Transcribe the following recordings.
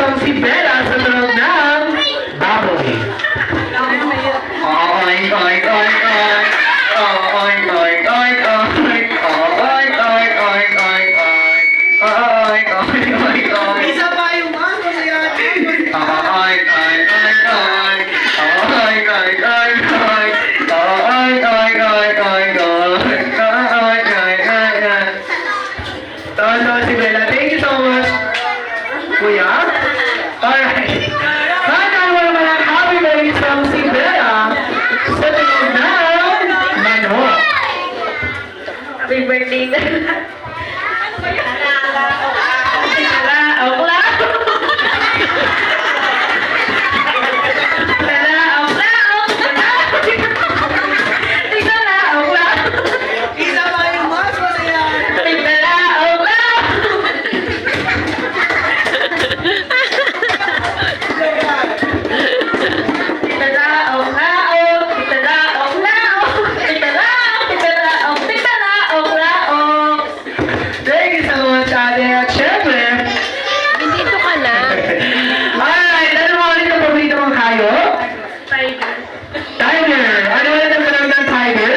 isang si Bella sa tunog ng baboy. Oy, oy, oy, oy. Oy, oy, oy, oy. Oy, oy, oy, oy, oy. Oy, oy, oy, oy. Isa pa yung ano si ate. Oy, oy, oy, oy. Oy, oy, oy, oy. Oy, oy, oy, oy, oy. Oy, oy, oy, oy. Tawa si Bella. Thank you so much. Kuya? Alright. Nakakawa naman ang happy birthday from si Bella sa tunog ng manok. Happy birthday na. Ano ba yun? Okla. Okla. Isa pa yung mas masaya. Thank you so much, Ate. At syempre, Dito ka na. alright, ano mga ulit ang paborito mong hayop? Tiger. Tiger! Ano ulit ang tanong ng tiger?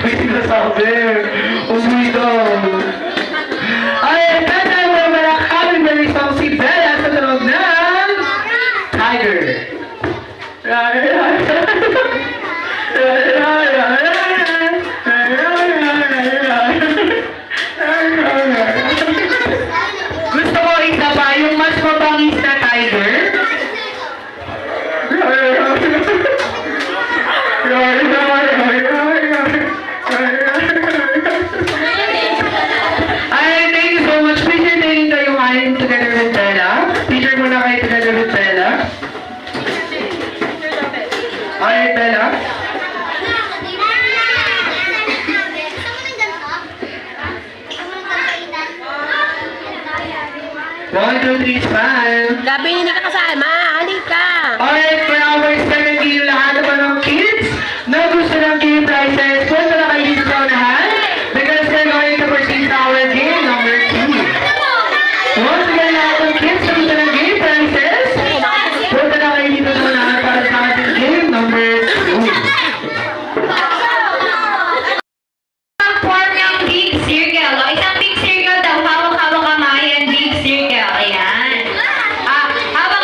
May sinasabi. Umuwi daw. Alright, tatay mo naman ang happy birthday song si Bella sa tunog ng tiger. Gusto ko isa pa, yung mas mabangis na tiger. Ay, thank you so much. Teacher, taking kayo kain together with Bella. Teacher muna kayo together with Bella. Alright, Bella. One, two, three, smile. Gabi, hindi ka kasama. Halika. Alright, for our second game, lahat naman ng kids na gusto ng game prizes, punta na kayo dito sa unahan because we're going to proceed to our game number 2. Once again, lahat ng kids na gusto ng game prizes, punta na kayo dito sa unahan para sa ating game number 2. Ang form ng big circle. O, isang big circle daw, hawak-hawak kamay and big circle. Ayan. Habang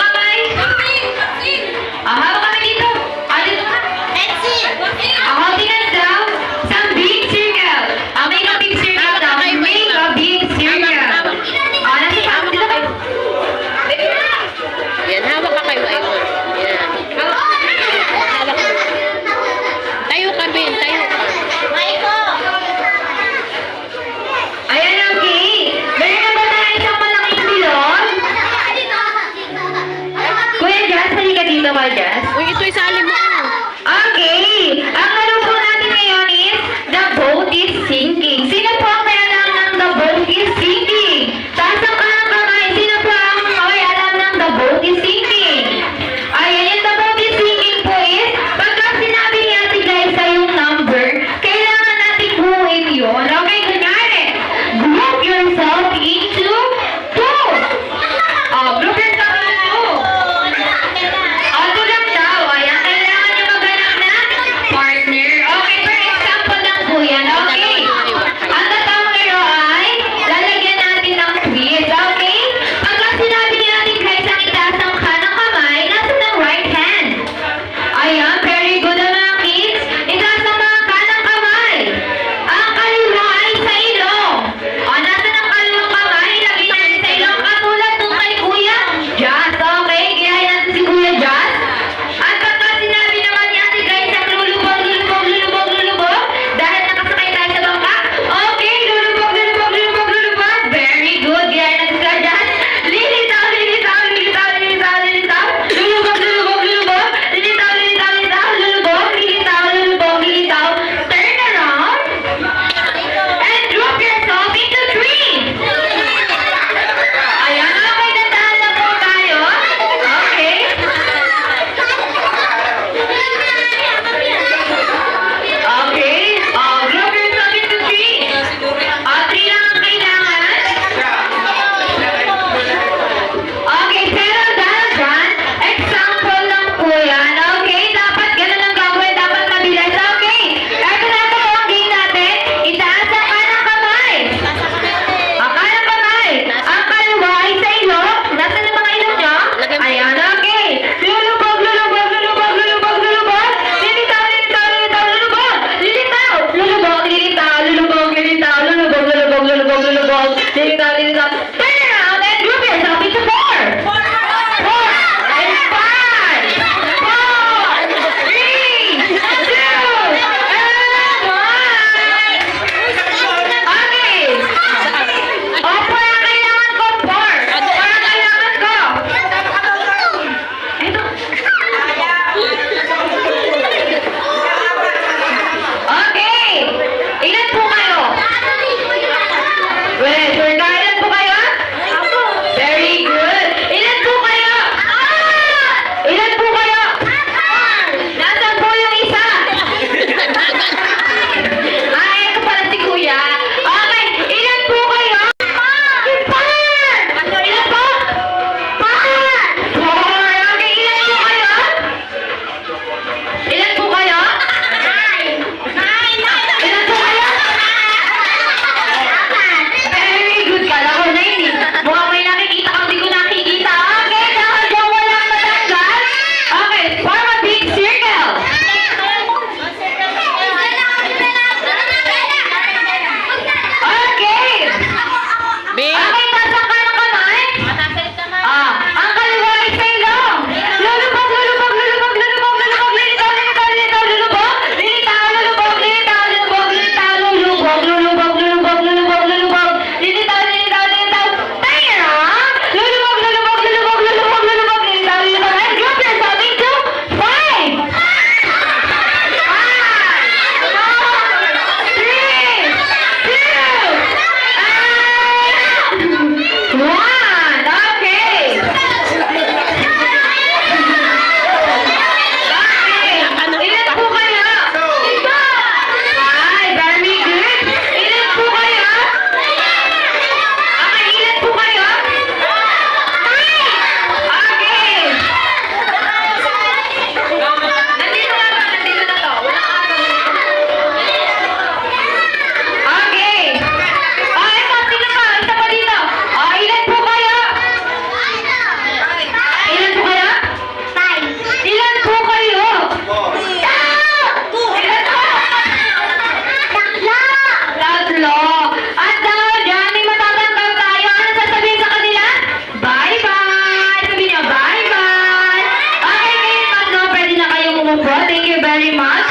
very much.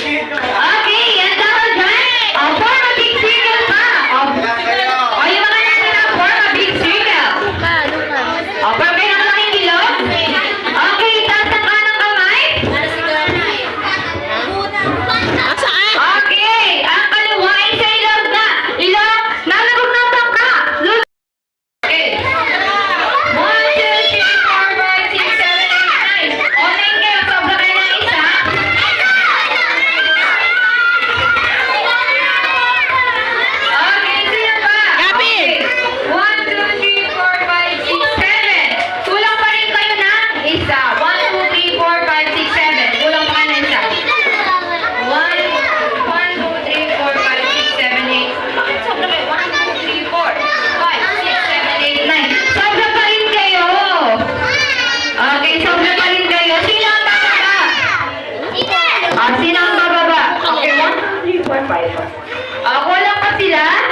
Okay, yan daw dyan. Form a big circle pa. O, yung mga natin na form a big circle. Luka, Luka. Form kayo ng malaking ilog. Okay, taas ang kanang kamay. Saan? Okay, ang kaliwa ay sa ilog na. Ilog, nalagog ng tangka. Look. Okay. 1, 2, 3, 4, 5, 6, 7, 8, 9. O, nine kayo. Sobra kayo ng isa. Okay, sino pa? Gabin! Okay. 1, 2, 3, 4, 5, 6, 7. Kulang pa rin kayo ng isa. 1, 2, 3, 4, 5, 6, 7. Kulang pa kayo ng isa. 1, 2, 3, 4, 5, 6, 7, 8. Sobra kayo. 1, 2, 3, 4, 5, 6, 7, 8, 9. Sobra pa rin kayo. Okay, sobra pa rin kayo. Sino ang bababa? Sino ang bababa? Okay, 1, 2, 3, 4, 5. Kulang pa sila?